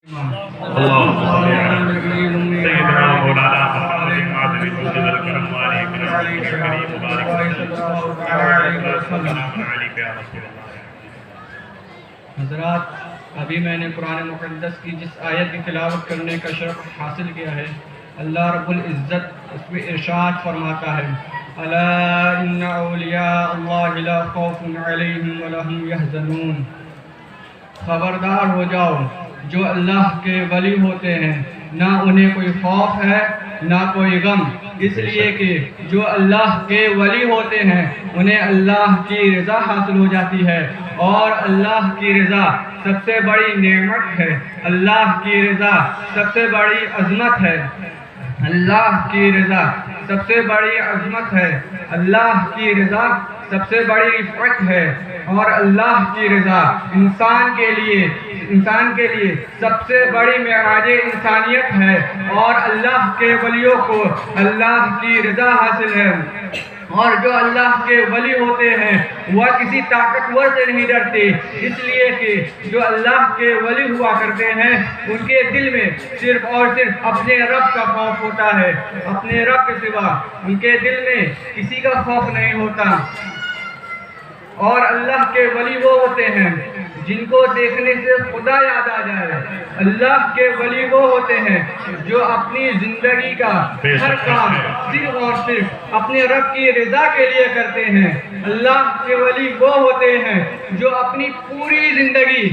اللهم صل على سيدنا مولانا محمد معدن الوجود الكرم وعليه الكريم مبارك حضرات، ابھی میں نے قرآن مقدس کی جس آیت کی تلاوت کرنے کا شرف حاصل کیا ہے، اللہ رب العزت اس میں ارشاد فرماتا ہے: الا ان اولیاء اللہ لا خوف علیہم ولا هم يحزنون۔ خبردار ہو جاؤ، جو اللہ کے ولی ہوتے ہیں نہ انہیں کوئی خوف ہے نہ کوئی غم، اس لیے کہ جو اللہ کے ولی ہوتے ہیں انہیں اللہ کی رضا حاصل ہو جاتی ہے، اور اللہ کی رضا سب سے بڑی نعمت ہے، اللہ کی رضا سب سے بڑی عظمت ہے، اللہ کی رضا سب سے بڑی عظمت ہے، اللہ کی رضا سب سے بڑی رفعت ہے، اور اللہ کی رضا انسان کے لیے سب سے بڑی معراج انسانیت ہے، اور اللہ کے ولیوں کو اللہ کی رضا حاصل ہے۔ اور جو اللہ کے ولی ہوتے ہیں وہ کسی طاقتور سے نہیں ڈرتے، اس لیے کہ جو اللہ کے ولی ہوا کرتے ہیں ان کے دل میں صرف اور صرف اپنے رب کا خوف ہوتا ہے، اپنے رب کے سوا ان کے دل میں کسی کا خوف نہیں ہوتا۔ اور اللہ کے ولی وہ ہوتے ہیں جن کو دیکھنے سے خدا یاد آ جائے، اللہ کے ولی وہ ہوتے ہیں جو اپنی زندگی کا ہر کام صرف اور صرف اپنے رب کی رضا کے لیے کرتے ہیں، اللہ کے ولی وہ ہوتے ہیں جو اپنی پوری زندگی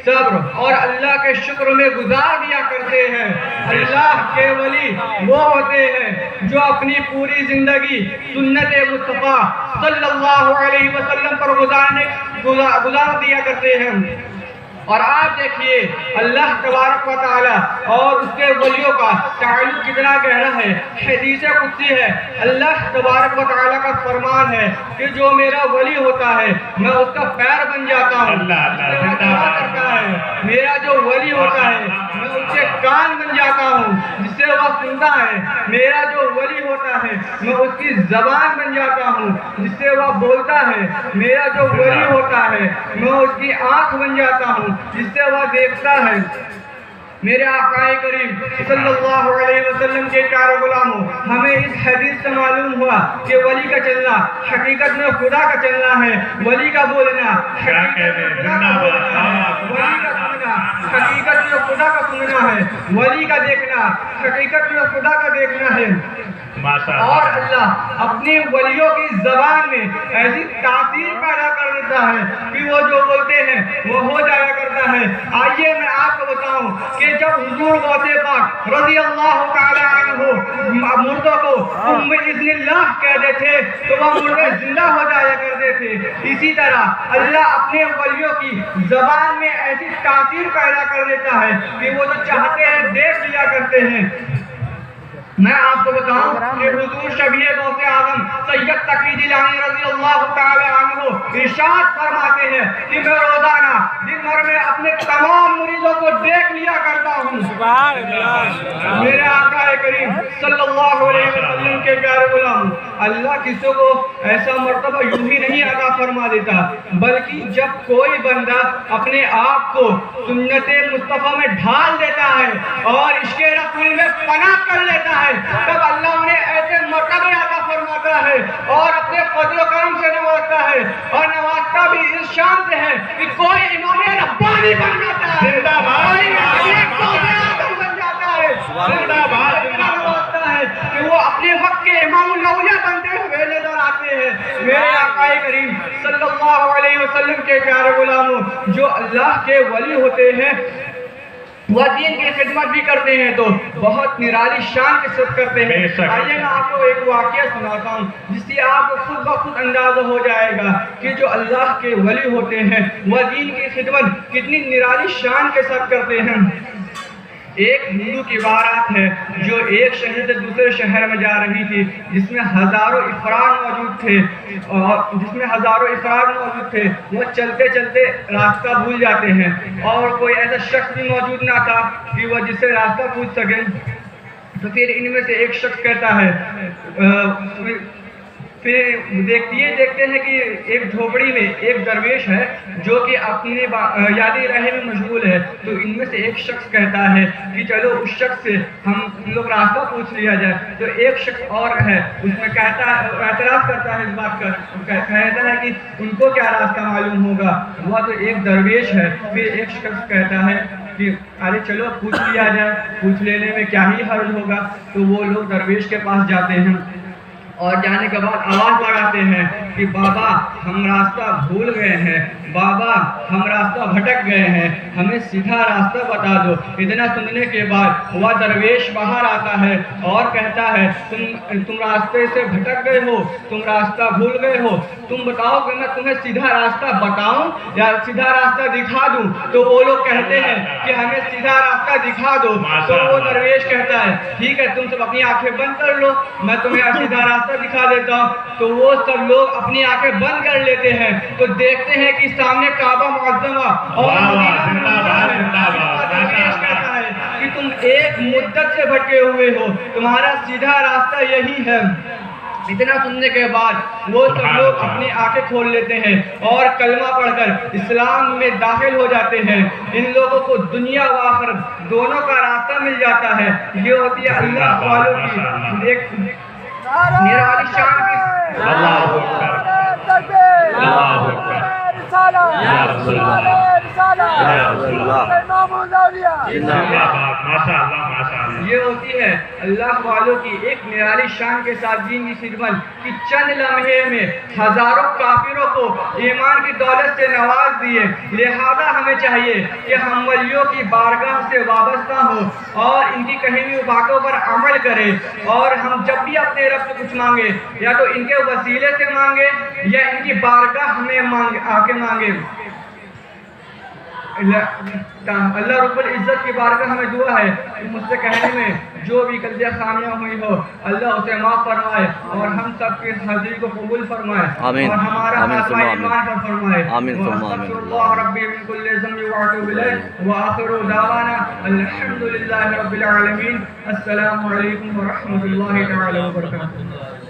صبر اور اللہ کے شکر میں گزار دیا کرتے ہیں، اللہ کے ولی وہ ہوتے ہیں جو اپنی پوری زندگی سنت مصطفیٰ صلی اللہ علیہ وسلم پر گزار دیا کرتے ہیں۔ اور آپ دیکھیے اللہ تبارک و تعالی اور اس کے ولیوں کا تعلق کتنا گہرا ہے۔ حدیث قدسی ہے، اللہ تبارک و تعالی کا فرمان ہے کہ جو میرا ولی ہوتا ہے میں اس کا پیر بن جاتا ہوں، میرا جو ولی ہوتا ہے میں اس کے کان بن جاتا ہوں جس سے وہ سنتا ہے، میرا جو ولی ہوتا ہے میں اس کی زبان بن جاتا ہوں جس سے وہ بولتا ہے، میرا جو ولی ہوتا ہے میں اس کی آنکھ بن جاتا ہوں جس سے وہ دیکھتا ہے۔ میرے آقا کریم صلی اللہ علیہ وسلم کے پیارے غلاموں، ہمیں اس حدیث سے معلوم ہوا کہ ولی کا چلنا حقیقت میں خدا کا چلنا ہے، ولی کا بولنا حقیقت میں خدا کا سننا ہے، ولی کا دیکھنا حقیقت میں خدا کا دیکھنا ہے۔ اور اللہ اپنے ولیوں کی زبان میں ایسی تاثیر پیدا کر دیتا ہے کہ وہ جو بولتے ہیں وہ ہو جایا کرتا ہے۔ آئیے میں آپ کو بتاؤں کہ جب حضور غوث پاک رضی اللہ تعالی عنہ مردوں کو بِإِذْنِ اللہ کہتے تھے تو وہ مردے زندہ ہو جایا کرتے تھے، اسی طرح اللہ اپنے ولیوں کی زبان میں ایسی تاثیر پیدا کر دیتا ہے کہ وہ جو چاہتے ہیں دیکھ لیا کرتے ہیں۔ میں آپ کو بتاؤں کہ حضور شفیع غوث اعظم سید تقی جیلانی رضی اللہ تعالی عنہ ارشاد فرماتے ہیں کہ میں روزانہ دن بھر میں اپنے تمام مریضوں کو دیکھ لیا کرتا ہوں۔ میرے آقا کریم صلی اللہ علیہ وسلم کے پیارے غلام، اللہ کسی کو ایسا مرتبہ یوں ہی نہیں عطا فرما دیتا، بلکہ جب کوئی بندہ اپنے آپ کو سنت مصطفیٰ میں ڈھال دیتا ہے اور عشق رسول میں پناہ کر لیتا ہے، تب اللہ انہیں ایسے مرتبے عطا فرماتا ہے اور اپنے فضل و کرم سے نوازتا ہے، اور نوازتا بھی اس شان سے ہے کہ کوئی امام ربانی بن جاتا ہے، زندہ بھائی بن جاتا ہے، زندہ بھائی نوازتا ہے کہ وہ اپنے وقت کے امام الاولیاء بنتے ہوئے نظر آتے ہیں۔ میرے آقا کریم صلی اللہ علیہ وسلم کے پیارے غلاموں، جو اللہ کے ولی ہوتے ہیں وہ دین کی خدمت بھی کرتے ہیں تو بہت نرالی شان کے ساتھ کرتے ہیں۔ آئیے میں آپ کو ایک واقعہ سناتا ہوں جس سے آپ کو خود بخود اندازہ ہو جائے گا کہ جو اللہ کے ولی ہوتے ہیں وہ دین کی خدمت کتنی نرالی شان کے ساتھ کرتے ہیں۔ ایک ہندو کی بارات ہے جو ایک شہر سے دوسرے شہر میں جا رہی تھی، جس میں ہزاروں افراد موجود تھے، وہ چلتے چلتے راستہ بھول جاتے ہیں، اور کوئی ایسا شخص بھی موجود نہ تھا کہ وہ جس سے راستہ پوچھ سکے۔ تو پھر ان میں سے ایک شخص کہتا ہے پھر دیکھتے ہیں کہ ایک جھوپڑی میں ایک درویش ہے جو کہ اپنے یادی رہے میں مشغول ہے. تو ان میں سے ایک شخص کہتا ہے کہ چلو اس شخص سے ہم لوگ راستہ پوچھ لیا جائے. تو ایک شخص اور ہے, اس میں اعتراض کرتا ہے اس بات کا, کہتا ہے کہ ان کو کیا راستہ معلوم ہوگا, وہ تو ایک درویش ہے. پھر ایک شخص کہتا ہے کہ ارے چلو پوچھ لیا جائے, پوچھ لینے میں کیا ہی حرج ہوگا. تو وہ لوگ درویش کے پاس جاتے ہیں اور جانے کے بعد آواز لگاتے ہیں کہ بابا ہم راستہ بھول گئے ہیں, بابا ہم راستہ بھٹک گئے ہیں, ہمیں سیدھا راستہ بتا دو. اتنا سننے کے بعد وہ درویش باہر آتا ہے اور کہتا ہے تم راستے سے بھٹک گئے ہو, تم راستہ بھول گئے ہو, تم بتاؤ کہ میں تمہیں سیدھا راستہ بتاؤں یا سیدھا راستہ دکھا دوں. تو وہ لوگ کہتے ہیں کہ ہمیں سیدھا راستہ دکھا دو. تو وہ درویش کہتا ہے ٹھیک ہے تم سب اپنی آنکھیں بند کر لو, میں تمہیں سیدھا راستہ دکھا دیتا ہوں. تو وہ سب لوگ اپنی آنکھیں بند کر لیتے ہیں تو دیکھتے ہیں کہ سامنے کعبہ معظمہ اور درویش کہتا ہے کہ تم ایک مدت سے بھٹکے ہوئے ہو, تمہارا سیدھا راستہ یہی ہے. اتنا سننے کے بعد وہ سب لوگ اپنی آنکھیں کھول لیتے ہیں اور کلمہ پڑھ کر اسلام میں داخل ہو جاتے ہیں. ان لوگوں کو دنیا و آخرت دونوں کا راستہ مل جاتا ہے. یہ ہوتی ہے اللہ والوں کی ایک نرالی شان کی. یہ ہوتی ہے اللہ والوں کی ایک نرالی شان کے ساتھ دین کی خدمت کہ چند لمحے میں ہزاروں کافروں کو ایمان کی دولت سے نواز دیے. لہذا ہمیں چاہیے کہ ہم ولیوں کی بارگاہ سے وابستہ ہوں اور ان کی کہی ہوئی باتوں پر عمل کریں. اور ہم جب بھی اپنے رب سے کچھ مانگے یا تو ان کے وسیلے سے مانگے یا ان کی بارگاہ ہمیں آ کے مانگے. اللہ رب العزت کی بارگاہ ہمیں دعا ہے کہ مجھ سے کہنے میں جو بھی غلطیاں خامیاں ہوئی ہو اللہ اسے معاف فرمائے اور ہم سب کی حاضری کو قبول فرمائے اور ہمارا خاتمہ ایمان پر فرمائے. واستغفر اللہ ربی من کل ذنب واتوب الیہ وآخر دعوانا الحمد للہ رب العالمین. السلام علیکم ورحمۃ اللہ تعالی وبرکاتہ.